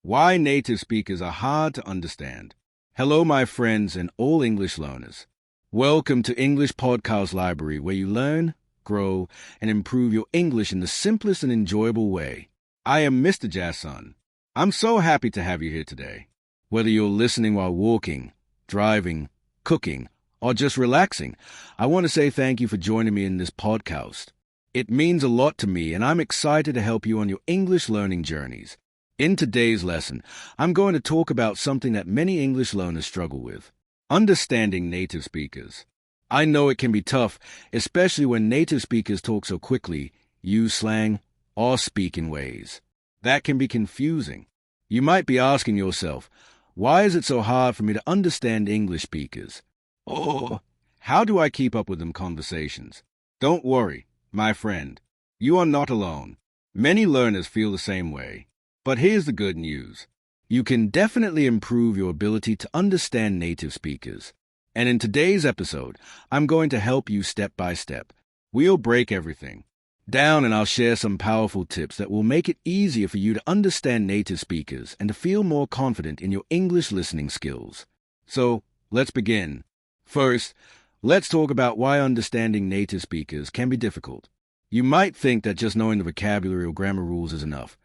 Why native speakers are hard to understand. Hello, my friends and all English learners. Welcome to English Podcast Library, where you learn, grow, and improve your English in the simplest and enjoyable way. I am Mr. Jason. I'm so happy to have you here today. Whether you're listening while walking, driving, cooking, or just relaxing, I want to say thank you for joining me in this podcast. It means a lot to me, and I'm excited to help you on your English learning journeys. In today's lesson, I'm going to talk about something that many English learners struggle with: understanding native speakers. I know it can be tough, especially when native speakers talk so quickly, use slang, or speak in ways that can be confusing. You might be asking yourself, why is it so hard for me to understand English speakers? Or, how do I keep up with them conversations? Don't worry, my friend. You are not alone. Many learners feel the same way. But here's the good news. You can definitely improve your ability to understand native speakers. And in today's episode, I'm going to help you step by step. We'll break everything down, and I'll share some powerful tips that will make it easier for you to understand native speakers and to feel more confident in your English listening skills. So, let's begin. First, let's talk about why understanding native speakers can be difficult. You might think that just knowing the vocabulary or grammar rules is enough,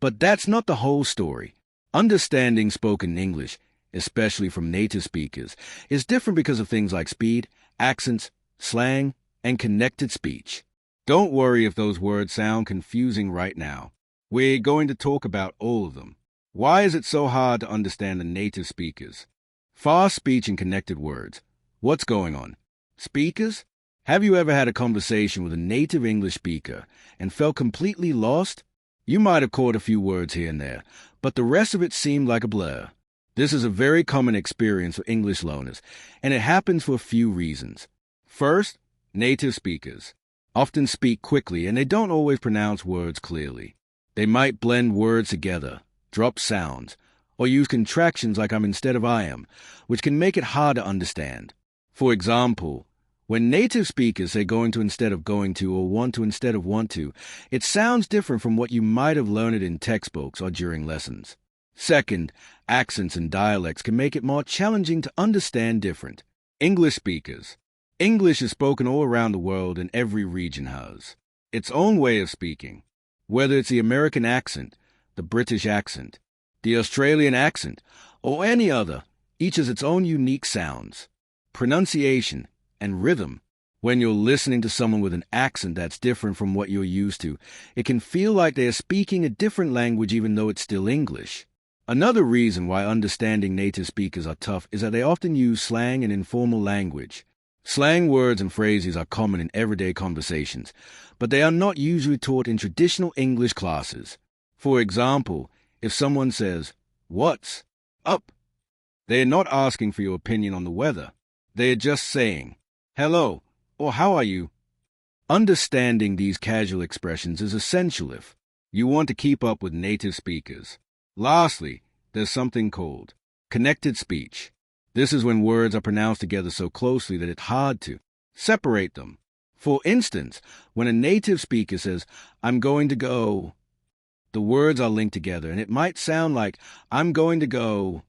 but that's not the whole story. Understanding spoken English, especially from native speakers, is different because of things like speed, accents, slang, and connected speech. Don't worry if those words sound confusing right now. We're going to talk about all of them. Why is it so hard to understand the native speakers? Fast speech and connected words. What's going on? Speakers? Have you ever had a conversation with a native English speaker and felt completely lost? You might have caught a few words here and there, but the rest of it seemed like a blur. This is a very common experience for English learners, and it happens for a few reasons. First, native speakers often speak quickly, and they don't always pronounce words clearly. They might blend words together, drop sounds, or use contractions like I'm instead of I am, which can make it hard to understand. For example, when native speakers say going to instead of going to or want to instead of want to, it sounds different from what you might have learned in textbooks or during lessons. Second, accents and dialects can make it more challenging to understand different English speakers. English is spoken all around the world, and every region has its own way of speaking. Whether it's the American accent, the British accent, the Australian accent, or any other, each has its own unique sounds, pronunciation, and rhythm. When you're listening to someone with an accent that's different from what you're used to, it can feel like they are speaking a different language even though it's still English. Another reason why understanding native speakers are tough is that they often use slang and informal language. Slang words and phrases are common in everyday conversations, but they are not usually taught in traditional English classes. For example, if someone says, "What's up?" they are not asking for your opinion on the weather. They are just saying, "Hello," or "How are you?" Understanding these casual expressions is essential if you want to keep up with native speakers. Lastly, there's something called connected speech. This is when words are pronounced together so closely that it's hard to separate them. For instance, when a native speaker says, "I'm going to go," the words are linked together, and it might sound like, "I'm going to go,"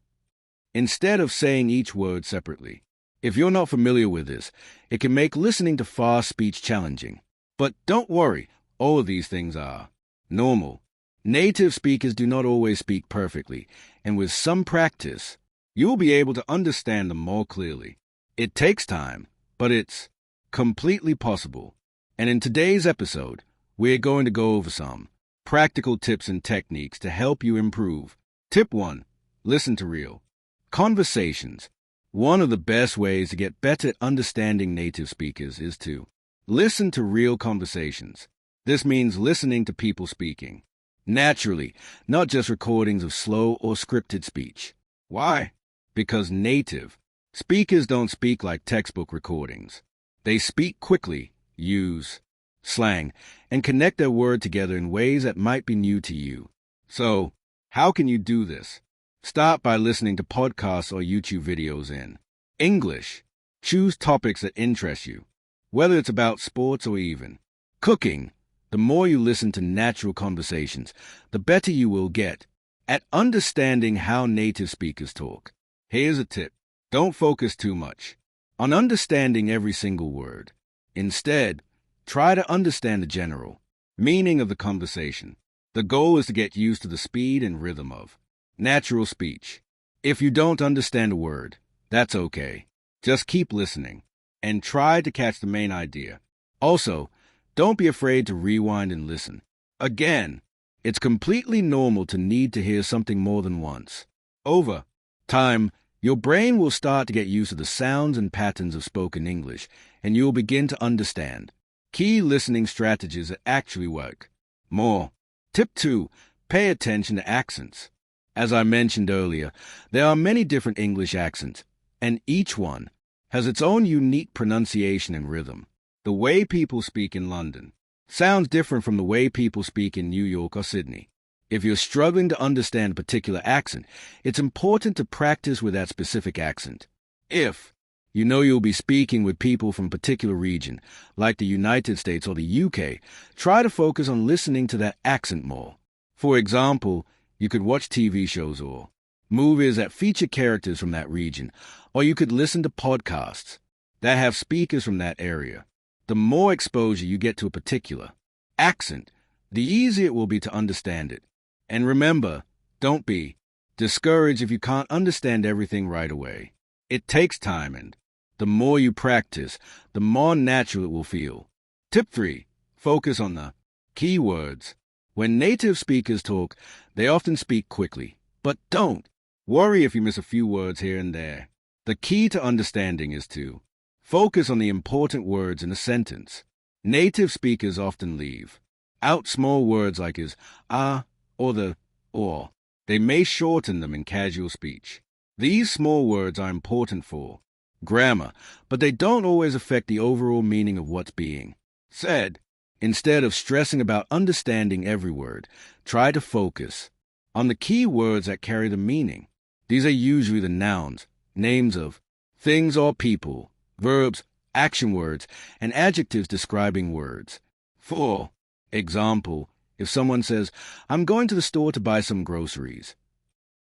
instead of saying each word separately. If you're not familiar with this, it can make listening to fast speech challenging. But don't worry, all of these things are normal. Native speakers do not always speak perfectly, and with some practice, you'll be able to understand them more clearly. It takes time, but it's completely possible. And in today's episode, we're going to go over some practical tips and techniques to help you improve. Tip 1. Listen to real conversations. One of the best ways to get better at understanding native speakers is to listen to real conversations. This means listening to people speaking naturally, not just recordings of slow or scripted speech. Why? Because native speakers don't speak like textbook recordings. They speak quickly, use slang, and connect their word together in ways that might be new to you. So, how can you do this? Start by listening to podcasts or YouTube videos in English. Choose topics that interest you, whether it's about sports or even cooking. The more you listen to natural conversations, the better you will get. At understanding how native speakers talk, here's a tip. Don't focus too much on understanding every single word. Instead, try to understand the general meaning of the conversation. The goal is to get used to the speed and rhythm of natural speech. If you don't understand a word, that's okay. Just keep listening and try to catch the main idea. Also, don't be afraid to rewind and listen. Again, it's completely normal to need to hear something more than once. Over time, your brain will start to get used to the sounds and patterns of spoken English, and you'll begin to understand key listening strategies that actually work. More. Tip 2. Pay attention to accents. As I mentioned earlier, there are many different English accents, and each one has its own unique pronunciation and rhythm. The way people speak in London sounds different from the way people speak in New York or Sydney. If you're struggling to understand a particular accent, it's important to practice with that specific accent. If you know you'll be speaking with people from a particular region, like the United States or the UK, try to focus on listening to that accent more. For example, you could watch TV shows or movies that feature characters from that region, or you could listen to podcasts that have speakers from that area. The more exposure you get to a particular accent, the easier it will be to understand it. And remember, don't be discouraged if you can't understand everything right away. It takes time, and the more you practice, the more natural it will feel. Tip 3. Focus on the key words. When native speakers talk, they often speak quickly. But don't worry if you miss a few words here and there. The key to understanding is to focus on the important words in a sentence. Native speakers often leave out small words like is, or the, or. They may shorten them in casual speech. These small words are important for grammar, but they don't always affect the overall meaning of what's being said. Instead of stressing about understanding every word, try to focus on the key words that carry the meaning. These are usually the nouns, names of things or people, verbs, action words, and adjectives describing words. For example, if someone says, "I'm going to the store to buy some groceries,"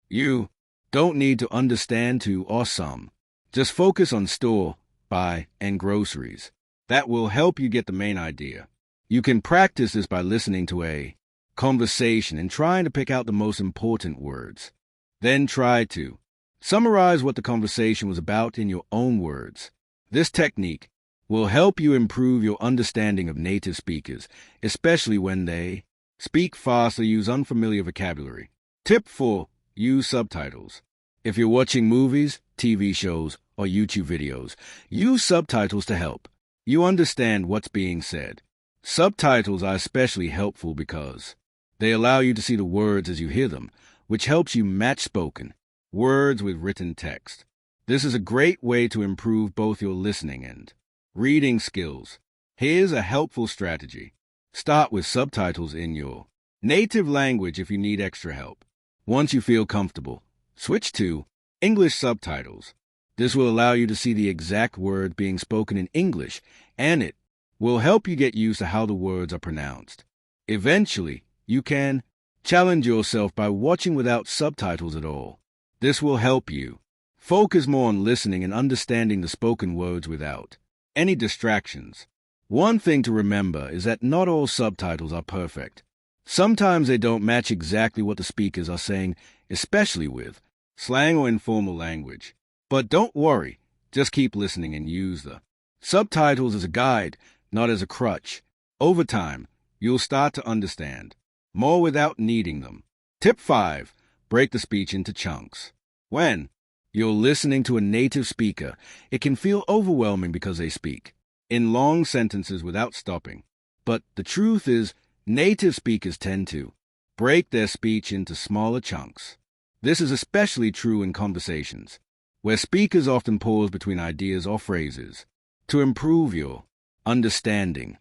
you don't need to understand to or some. Just focus on store, buy, and groceries. That will help you get the main idea. You can practice this by listening to a conversation and trying to pick out the most important words. Then try to summarize what the conversation was about in your own words. This technique will help you improve your understanding of native speakers, especially when they speak fast or use unfamiliar vocabulary. Tip 4. Use subtitles. If you're watching movies, TV shows, or YouTube videos, use subtitles to help you understand what's being said. Subtitles are especially helpful because they allow you to see the words as you hear them, which helps you match spoken words with written text. This is a great way to improve both your listening and reading skills. Here's a helpful strategy. Start with subtitles in your native language if you need extra help. Once you feel comfortable, switch to English subtitles. This will allow you to see the exact word being spoken in English, and it will help you get used to how the words are pronounced. Eventually, you can challenge yourself by watching without subtitles at all. This will help you focus more on listening and understanding the spoken words without any distractions. One thing to remember is that not all subtitles are perfect. Sometimes they don't match exactly what the speakers are saying, especially with slang or informal language. But don't worry, just keep listening and use the subtitles as a guide, not as a crutch. Over time, you'll start to understand more without needing them. Tip 5. Break the speech into chunks. When you're listening to a native speaker, it can feel overwhelming because they speak in long sentences without stopping. But the truth is, native speakers tend to break their speech into smaller chunks. This is especially true in conversations, where speakers often pause between ideas or phrases. To improve your understanding,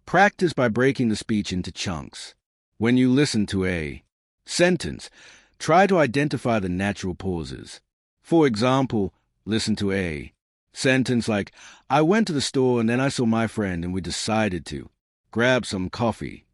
practice by breaking the speech into chunks. When you listen to a sentence, try to identify the natural pauses. For example, listen to a sentence like, "I went to the store and then I saw my friend and we decided to grab some coffee."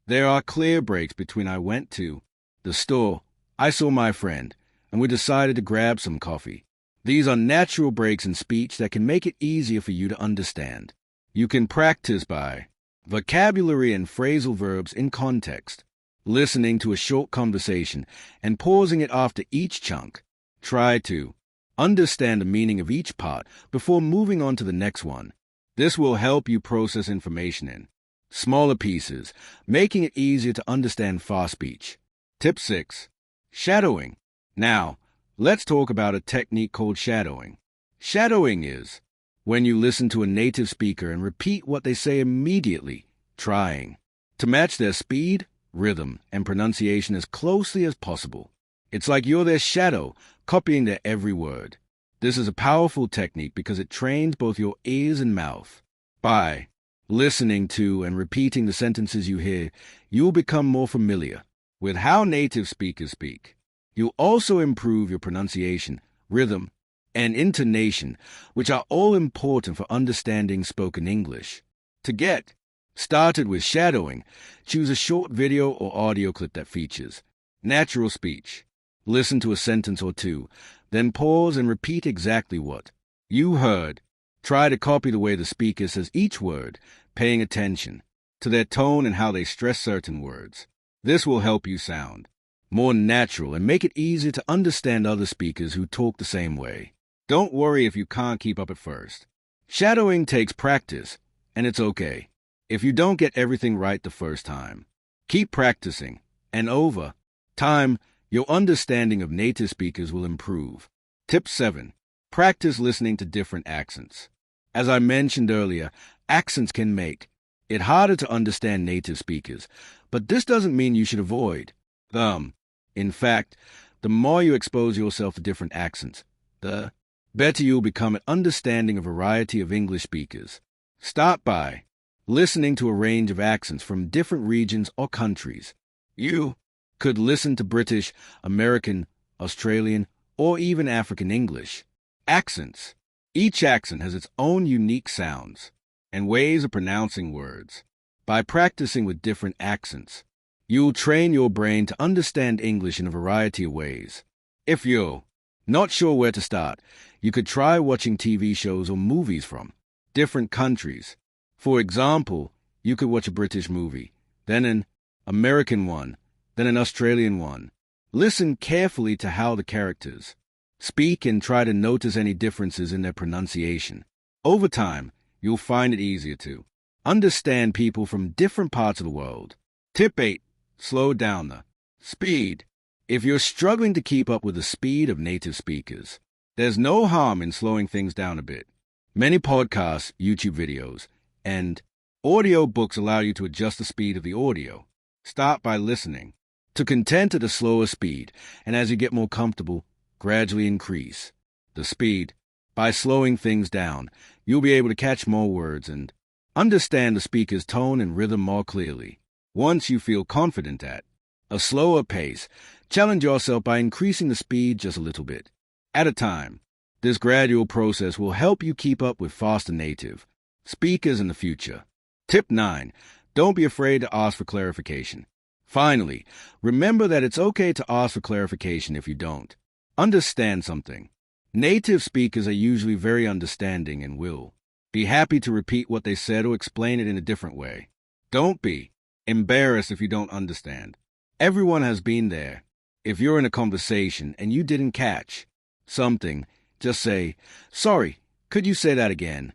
There are clear breaks between "I went to the store" I saw my friend, and we decided to grab some coffee. These are natural breaks in speech that can make it easier for you to understand. You can practice by vocabulary and phrasal verbs in context, listening to a short conversation and pausing it after each chunk. Try to understand the meaning of each part before moving on to the next one. This will help you process information in smaller pieces, making it easier to understand fast speech. Tip 6. Shadowing. Now, let's talk about a technique called shadowing. Shadowing is when you listen to a native speaker and repeat what they say immediately, trying to match their speed, rhythm, and pronunciation as closely as possible. It's like you're their shadow, copying their every word. This is a powerful technique because it trains both your ears and mouth. By listening to and repeating the sentences you hear, you'll become more familiar with how native speakers speak. You'll also improve your pronunciation, rhythm, and intonation, which are all important for understanding spoken English. To get started with shadowing, choose a short video or audio clip that features natural speech. Listen to a sentence or two, then pause and repeat exactly what you heard. Try to copy the way the speaker says each word, paying attention to their tone and how they stress certain words. This will help you sound more natural and make it easier to understand other speakers who talk the same way. Don't worry if you can't keep up at first. Shadowing takes practice, and it's okay if you don't get everything right the first time. Keep practicing, and over time, your understanding of native speakers will improve. Tip 7. Practice listening to different accents. As I mentioned earlier, accents can make it harder to understand native speakers, but this doesn't mean you should avoid them. In fact, the more you expose yourself to different accents, the better you'll become at understanding a variety of English speakers. Start by listening to a range of accents from different regions or countries. You could listen to British, American, Australian, or even African English. Accents. Each accent has its own unique sounds and ways of pronouncing words. By practicing with different accents, you'll train your brain to understand English in a variety of ways. If you're not sure where to start, you could try watching TV shows or movies from different countries. For example, you could watch a British movie, then an American one, then an Australian one. Listen carefully to how the characters speak and try to notice any differences in their pronunciation. Over time, you'll find it easier to understand people from different parts of the world. Tip 8. Slow down the speed. If you're struggling to keep up with the speed of native speakers, there's no harm in slowing things down a bit. Many podcasts, YouTube videos, and audio books allow you to adjust the speed of the audio. Start by listening to content at a slower speed, and as you get more comfortable, gradually increase the speed. By slowing things down, you'll be able to catch more words and understand the speaker's tone and rhythm more clearly. Once you feel confident at a slower pace, challenge yourself by increasing the speed just a little bit at a time. This gradual process will help you keep up with faster native speakers in the future. Tip 9. Don't be afraid to ask for clarification. Finally, remember that it's okay to ask for clarification if you don't understand something. Native speakers are usually very understanding and will be happy to repeat what they said or explain it in a different way. Don't be embarrassed if you don't understand. Everyone has been there. If you're in a conversation and you didn't catch something, just say, "Sorry, could you say that again?"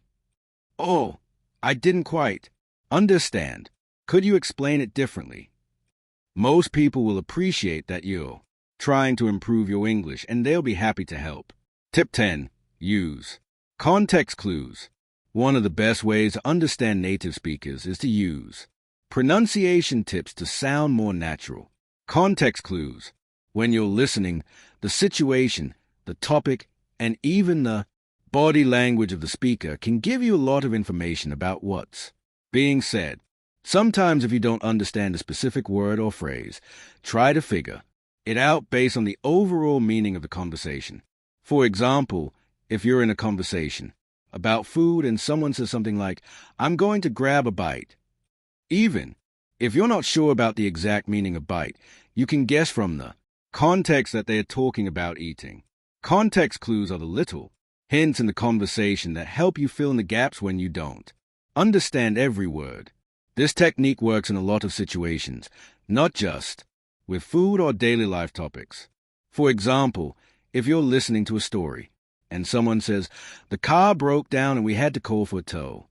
"Oh, I didn't quite understand. Could you explain it differently?" Most people will appreciate that you're trying to improve your English, and they'll be happy to help. Tip 10. Use context clues. One of the best ways to understand native speakers is to use pronunciation tips to sound more natural. Context clues. When you're listening, the situation, the topic, and even the body language of the speaker can give you a lot of information about what's being said. Sometimes if you don't understand a specific word or phrase, try to figure it out based on the overall meaning of the conversation. For example, if you're in a conversation about food and someone says something like, "I'm going to grab a bite." Even if you're not sure about the exact meaning of bite, you can guess from the Context that they are talking about eating. Context clues are the little hints in the conversation that help you fill in the gaps when you don't understand every word. This technique works in a lot of situations, not just with food or daily life topics. For example, if you're listening to a story and someone says, "The car broke down and we had to call for a tow,"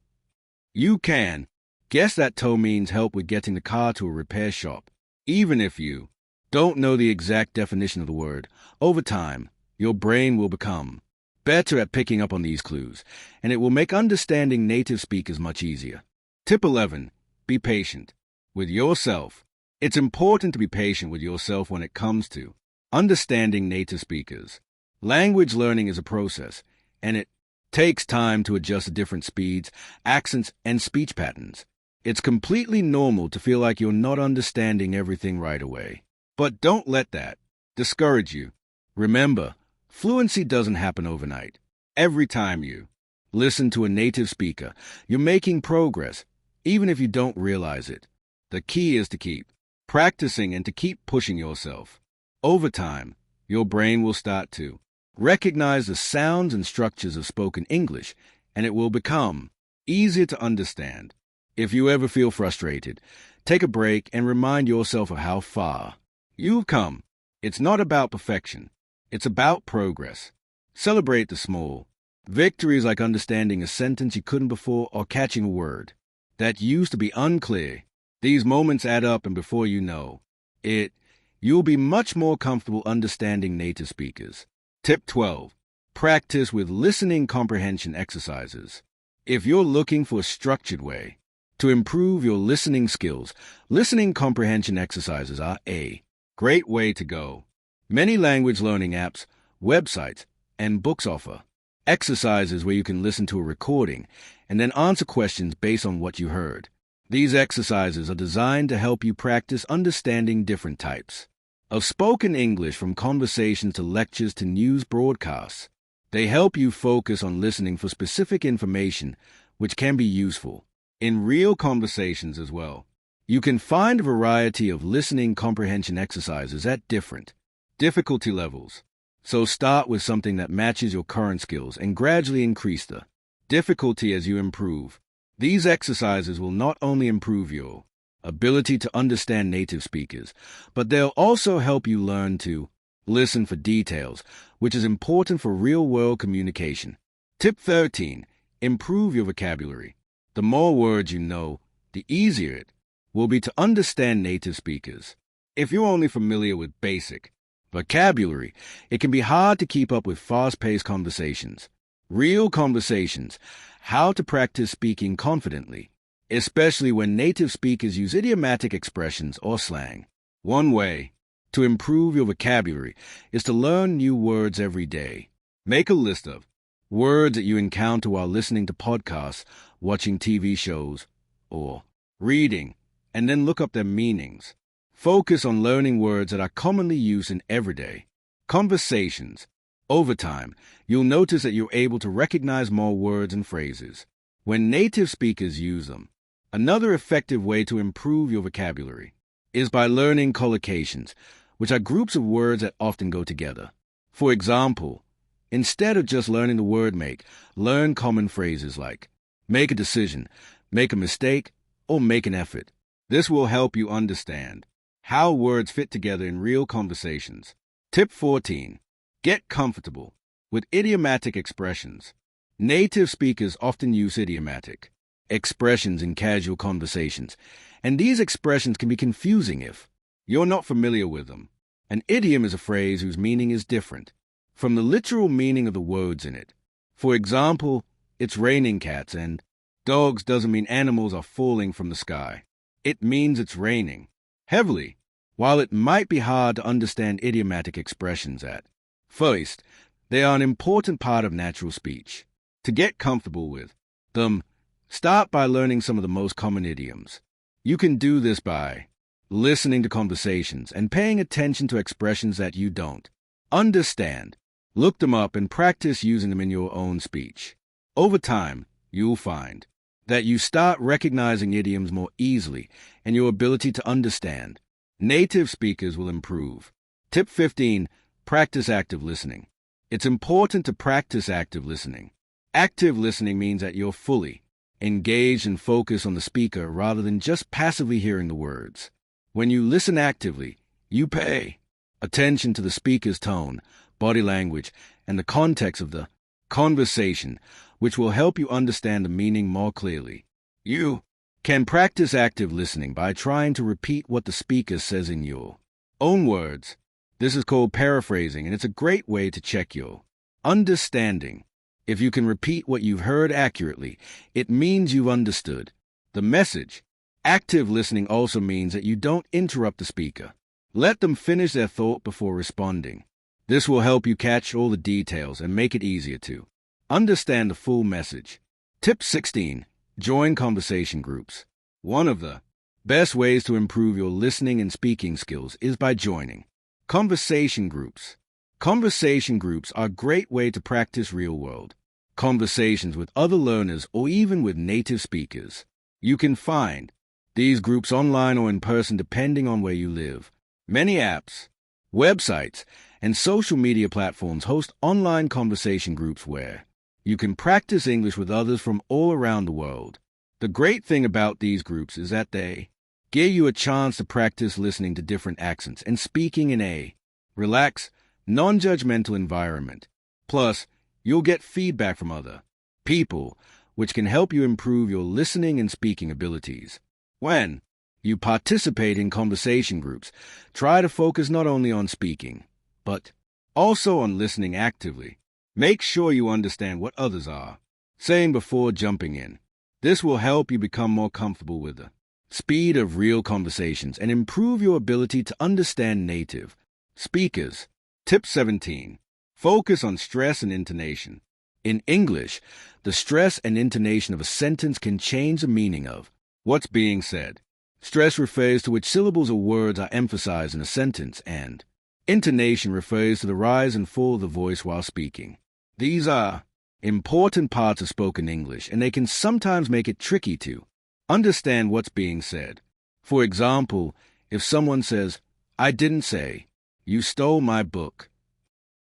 you can guess that tow means help with getting the car to a repair shop. Even if you don't know the exact definition of the word, over time, your brain will become better at picking up on these clues, and it will make understanding native speakers much easier. Tip 11. Be patient with yourself. It's important to be patient with yourself when it comes to understanding native speakers. Language learning is a process, and it takes time to adjust to different speeds, accents, and speech patterns. It's completely normal to feel like you're not understanding everything right away. But don't let that discourage you. Remember, fluency doesn't happen overnight. Every time you listen to a native speaker, you're making progress, even if you don't realize it. The key is to keep practicing and to keep pushing yourself. Over time, your brain will start to recognize the sounds and structures of spoken English, and it will become easier to understand. If you ever feel frustrated, take a break and remind yourself of how far you've come. It's not about perfection. It's about progress. Celebrate the small victories, like understanding a sentence you couldn't before or catching a word that used to be unclear. These moments add up, and before you know it, you'll be much more comfortable understanding native speakers. Tip 12. Practice with listening comprehension exercises. If you're looking for a structured way to improve your listening skills, listening comprehension exercises are a great way to go. Many language learning apps, websites, and books offer exercises where you can listen to a recording and then answer questions based on what you heard. These exercises are designed to help you practice understanding different types of spoken English, from conversations to lectures to news broadcasts. They help you focus on listening for specific information, which can be useful in real conversations as well. You can find a variety of listening comprehension exercises at different difficulty levels. So start with something that matches your current skills and gradually increase the difficulty as you improve. These exercises will not only improve your ability to understand native speakers, but they'll also help you learn to listen for details, which is important for real-world communication. Tip 13. Improve your vocabulary. The more words you know, the easier it will be to understand native speakers. If you're only familiar with basic vocabulary, it can be hard to keep up with fast-paced conversations. Real conversations, how to practice speaking confidently, especially when native speakers use idiomatic expressions or slang. One way to improve your vocabulary is to learn new words every day. Make a list of words that you encounter while listening to podcasts, watching TV shows, or reading, and then look up their meanings. Focus on learning words that are commonly used in everyday conversations. Over time, you'll notice that you're able to recognize more words and phrases when native speakers use them. Another effective way to improve your vocabulary is by learning collocations, which are groups of words that often go together. For example, instead of just learning the word make, learn common phrases like make a decision, make a mistake, or make an effort. This will help you understand how words fit together in real conversations. Tip 14. Get comfortable with idiomatic expressions. Native speakers often use idiomatic expressions in casual conversations, and these expressions can be confusing if you're not familiar with them. An idiom is a phrase whose meaning is different from the literal meaning of the words in it. For example, it's raining cats and dogs doesn't mean animals are falling from the sky. It means it's raining heavily. While it might be hard to understand idiomatic expressions at first, they are an important part of natural speech. To get comfortable with them, start by learning some of the most common idioms. You can do this by listening to conversations and paying attention to expressions that you don't understand. Look them up and practice using them in your own speech. Over time, you'll find that you start recognizing idioms more easily, and your ability to understand native speakers will improve. Tip 15. Practice active listening. It's important to practice active listening. Active listening means that you're fully engaged and focused on the speaker rather than just passively hearing the words. When you listen actively, you pay attention to the speaker's tone, body language, and the context of the conversation, which will help you understand the meaning more clearly. You can practice active listening by trying to repeat what the speaker says in your own words. This is called paraphrasing, and it's a great way to check your understanding. If you can repeat what you've heard accurately, it means you've understood the message. Active listening also means that you don't interrupt the speaker. Let them finish their thought before responding. This will help you catch all the details and make it easier to understand the full message. Tip 16. Join conversation groups. One of the best ways to improve your listening and speaking skills is by joining conversation groups. Conversation groups are a great way to practice real-world conversations with other learners or even with native speakers. You can find these groups online or in person depending on where you live. Many apps, websites, and social media platforms host online conversation groups where you can practice English with others from all around the world. The great thing about these groups is that they give you a chance to practice listening to different accents and speaking in a relaxed, non-judgmental environment. Plus, you'll get feedback from other people, which can help you improve your listening and speaking abilities. When you participate in conversation groups, try to focus not only on speaking, but also on listening actively. Make sure you understand what others are saying before jumping in. This will help you become more comfortable with the speed of real conversations and improve your ability to understand native speakers. Tip 17. Focus on stress and intonation. In English, the stress and intonation of a sentence can change the meaning of what's being said. Stress refers to which syllables or words are emphasized in a sentence, and intonation refers to the rise and fall of the voice while speaking. These are important parts of spoken English, and they can sometimes make it tricky to understand what's being said. For example, if someone says, "I didn't say, you stole my book,"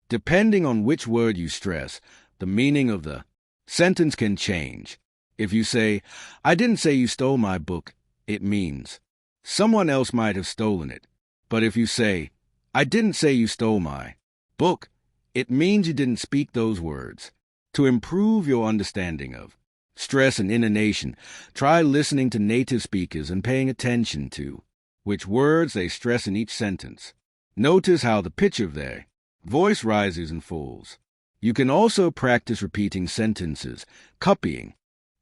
depending on which word you stress, the meaning of the sentence can change. If you say, "I didn't say you stole my book," it means someone else might have stolen it. But if you say, "I didn't say you stole my book," it means you didn't speak those words. To improve your understanding of stress and intonation, try listening to native speakers and paying attention to which words they stress in each sentence. Notice how the pitch of their voice rises and falls. You can also practice repeating sentences, copying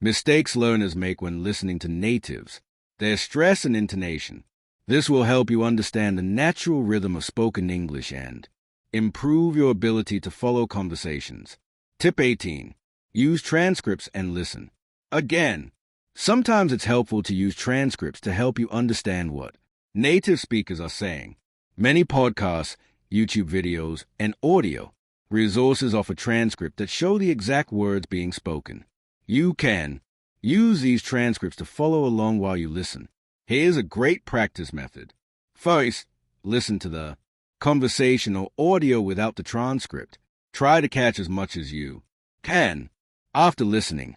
mistakes learners make when listening to natives, their stress and intonation. This will help you understand the natural rhythm of spoken English and improve your ability to follow conversations. Tip 18. Use transcripts and listen. Again, sometimes it's helpful to use transcripts to help you understand what native speakers are saying. Many podcasts, YouTube videos, and audio resources offer transcripts that show the exact words being spoken. You can use these transcripts to follow along while you listen. Here's a great practice method. First, listen to the conversation or audio without the transcript. Try to catch as much as you can. After listening,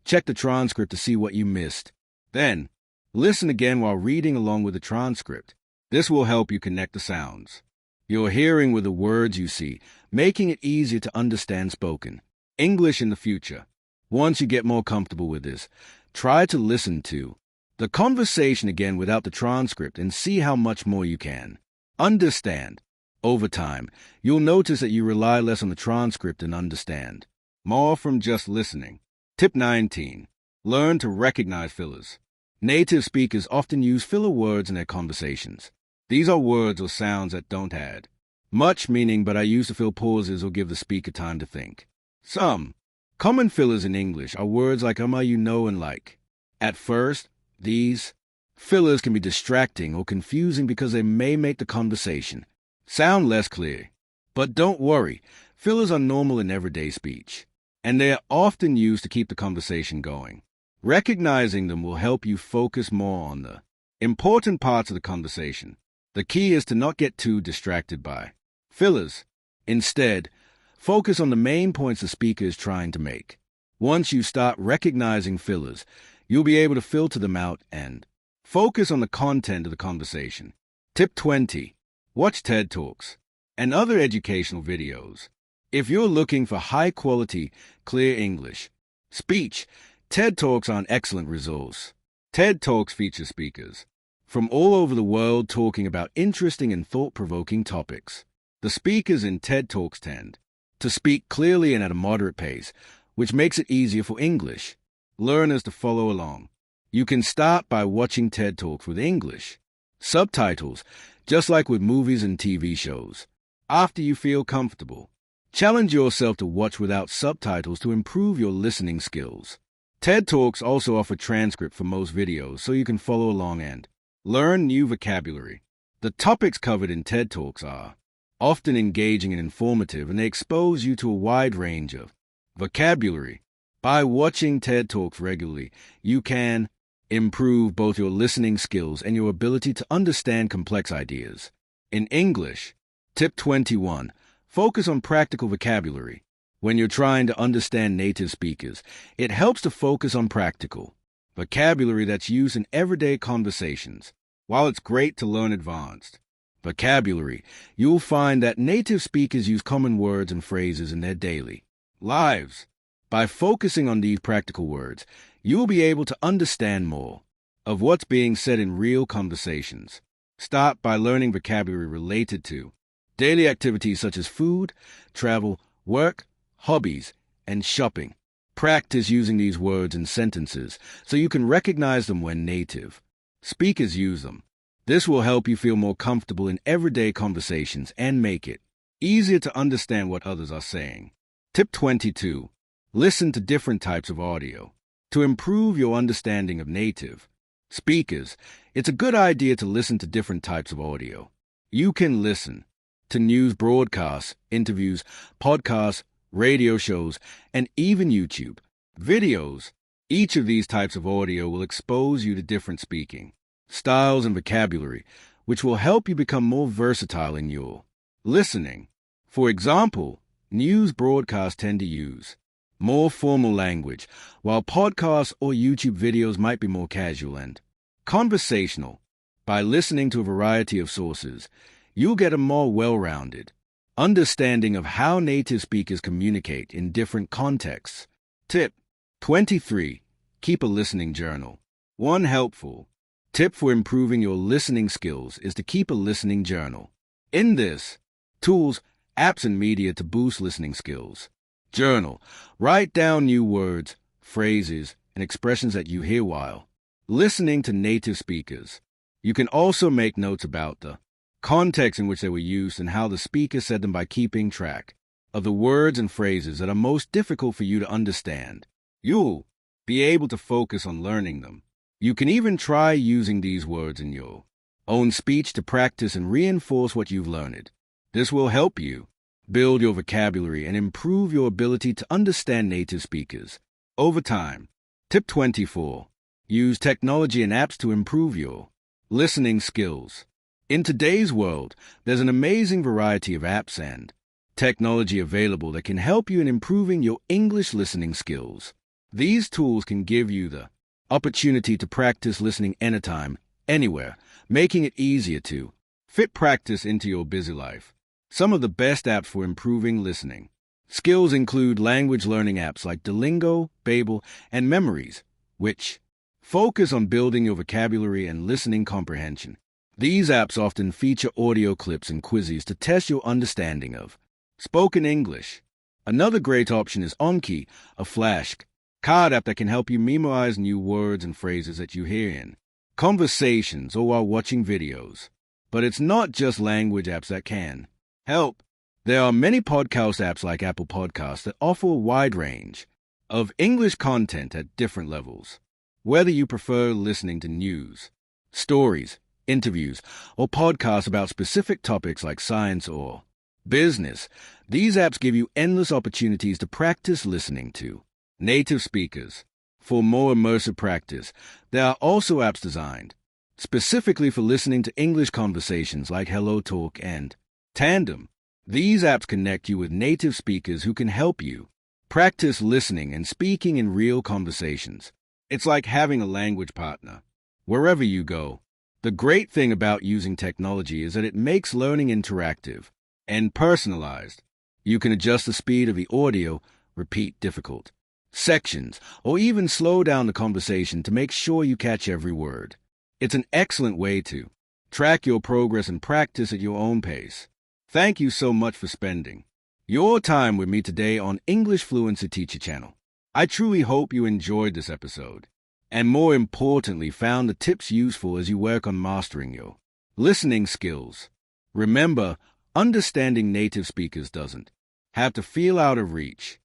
check the transcript to see what you missed. Then, listen again while reading along with the transcript. This will help you connect the sounds you're hearing with the words you see, making it easier to understand spoken English in the future. Once you get more comfortable with this, try to listen to the conversation again without the transcript and see how much more you can understand. Over time, you'll notice that you rely less on the transcript and understand more from just listening. Tip 19. Learn to recognize fillers. Native speakers often use filler words in their conversations. These are words or sounds that don't add much meaning but are used to fill pauses or give the speaker time to think. Some common fillers in English are words like you know, and like. At first, these fillers can be distracting or confusing because they may make the conversation sound less clear. But don't worry, fillers are normal in everyday speech, and they are often used to keep the conversation going. Recognizing them will help you focus more on the important parts of the conversation. The key is to not get too distracted by fillers. Instead, focus on the main points the speaker is trying to make. Once you start recognizing fillers, you'll be able to filter them out and focus on the content of the conversation. Tip 20. Watch TED Talks and other educational videos. If you're looking for high-quality, clear English speech, TED Talks are an excellent resource. TED Talks feature speakers from all over the world talking about interesting and thought-provoking topics. The speakers in TED Talks tend to speak clearly and at a moderate pace, which makes it easier for English learners to follow along. You can start by watching TED Talks with English subtitles, just like with movies and TV shows. After you feel comfortable, challenge yourself to watch without subtitles to improve your listening skills. TED Talks also offer transcript for most videos so you can follow along and learn new vocabulary. The topics covered in TED Talks are often engaging and informative, and they expose you to a wide range of vocabulary. By watching TED Talks regularly, you can improve both your listening skills and your ability to understand complex ideas. In English, tip 21, focus on practical vocabulary. When you're trying to understand native speakers, it helps to focus on practical vocabulary that's used in everyday conversations. While it's great to learn advanced vocabulary, you'll find that native speakers use common words and phrases in their daily lives. By focusing on these practical words, you'll be able to understand more of what's being said in real conversations. Start by learning vocabulary related to daily activities such as food, travel, work, hobbies, and shopping. Practice using these words in sentences so you can recognize them when native speakers use them. This will help you feel more comfortable in everyday conversations and make it easier to understand what others are saying. Tip 22. Listen to different types of audio. To improve your understanding of native speakers, it's a good idea to listen to different types of audio. You can listen to news broadcasts, interviews, podcasts, radio shows, and even YouTube videos. Each of these types of audio will expose you to different speaking styles and vocabulary, which will help you become more versatile in your listening. For example, news broadcasts tend to use more formal language, while podcasts or YouTube videos might be more casual and conversational. By listening to a variety of sources, you'll get a more well-rounded understanding of how native speakers communicate in different contexts. Tip 23. Keep a listening journal. One helpful tip for improving your listening skills is to keep a listening journal. In this, tools, apps, and media to boost listening skills. Journal. Write down new words, phrases, and expressions that you hear while listening to native speakers. You can also make notes about the context in which they were used and how the speaker said them. By keeping track of the words and phrases that are most difficult for you to understand, you'll be able to focus on learning them. You can even try using these words in your own speech to practice and reinforce what you've learned. This will help you build your vocabulary and improve your ability to understand native speakers over time. Tip 24. Use technology and apps to improve your listening skills. In today's world, there's an amazing variety of apps and technology available that can help you in improving your English listening skills. These tools can give you the opportunity to practice listening anytime, anywhere, making it easier to fit practice into your busy life. Some of the best apps for improving listening skills include language learning apps like Duolingo, Babel, and Memories, which focus on building your vocabulary and listening comprehension. These apps often feature audio clips and quizzes to test your understanding of spoken English. Another great option is Anki, a flashcard app that can help you memorize new words and phrases that you hear in conversations or while watching videos. But it's not just language apps that can help. There are many podcast apps like Apple Podcasts that offer a wide range of English content at different levels. Whether you prefer listening to news, stories, interviews, or podcasts about specific topics like science or business, these apps give you endless opportunities to practice listening to native speakers. For more immersive practice, there are also apps designed specifically for listening to English conversations like Hello Talk and Tandem. These apps connect you with native speakers who can help you practice listening and speaking in real conversations. It's like having a language partner wherever you go. The great thing about using technology is that it makes learning interactive and personalized. You can adjust the speed of the audio, repeat difficult sections, or even slow down the conversation to make sure you catch every word. It's an excellent way to track your progress and practice at your own pace. Thank you so much for spending your time with me today on English Fluency Teacher Channel. I truly hope you enjoyed this episode, and more importantly, found the tips useful as you work on mastering your listening skills. Remember, understanding native speakers doesn't have to feel out of reach.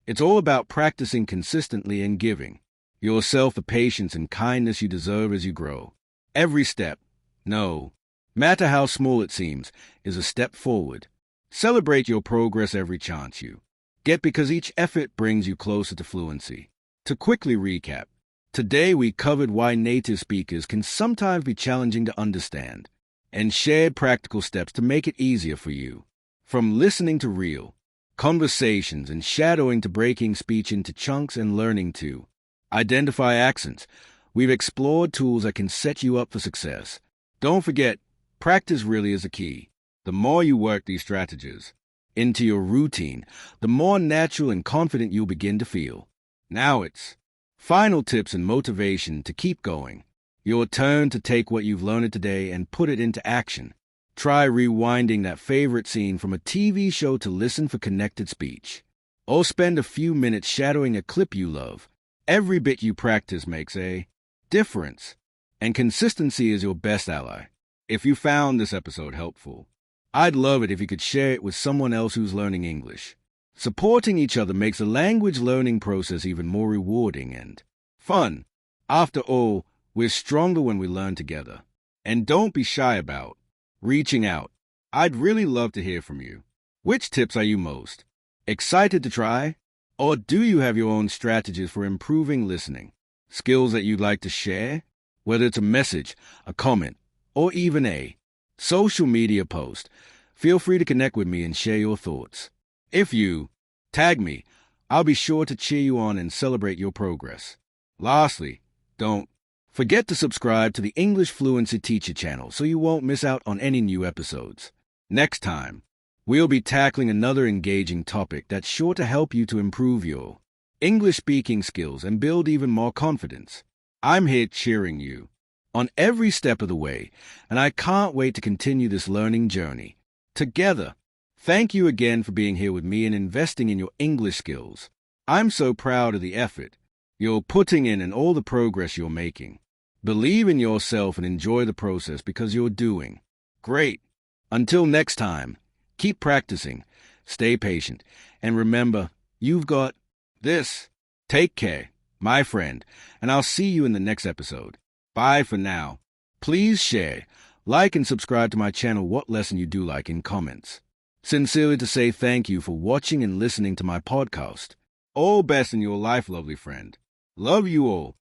It's all about practicing consistently and giving yourself the patience and kindness you deserve as you grow. Every step, no matter how small it seems, is a step forward. Celebrate your progress every chance you get, because each effort brings you closer to fluency. To quickly recap, today we covered why native speakers can sometimes be challenging to understand, and shared practical steps to make it easier for you. From listening to real conversations and shadowing to breaking speech into chunks and learning to identify accents, we've explored tools that can set you up for success. Don't forget, practice really is a key. The more you work these strategies into your routine, the more natural and confident you'll begin to feel. Now it's final tips and motivation to keep going. Your turn to take what you've learned today and put it into action. Try rewinding that favorite scene from a TV show to listen for connected speech. Or spend a few minutes shadowing a clip you love. Every bit you practice makes a difference, and consistency is your best ally. If you found this episode helpful, I'd love it if you could share it with someone else who's learning English. Supporting each other makes the language learning process even more rewarding and fun. After all, we're stronger when we learn together. And don't be shy about reaching out. I'd really love to hear from you. Which tips are you most excited to try? Or do you have your own strategies for improving listening? Skills that you'd like to share? Whether it's a message, a comment, or even a social media post, feel free to connect with me and share your thoughts. If you tag me, I'll be sure to cheer you on and celebrate your progress. Lastly, don't forget to subscribe to the English Fluency Teacher channel so you won't miss out on any new episodes. Next time, we'll be tackling another engaging topic that's sure to help you to improve your English speaking skills and build even more confidence. I'm here cheering you on every step of the way, and I can't wait to continue this learning journey together. Thank you again for being here with me and investing in your English skills. I'm so proud of the effort you're putting in and all the progress you're making. Believe in yourself and enjoy the process, because you're doing great. Until next time, keep practicing, stay patient, and remember, you've got this. Take care, my friend, and I'll see you in the next episode. Bye for now. Please share, like, and subscribe to my channel what lesson you do like in comments. Sincerely to say thank you for watching and listening to my podcast. All best in your life, lovely friend. Love you all.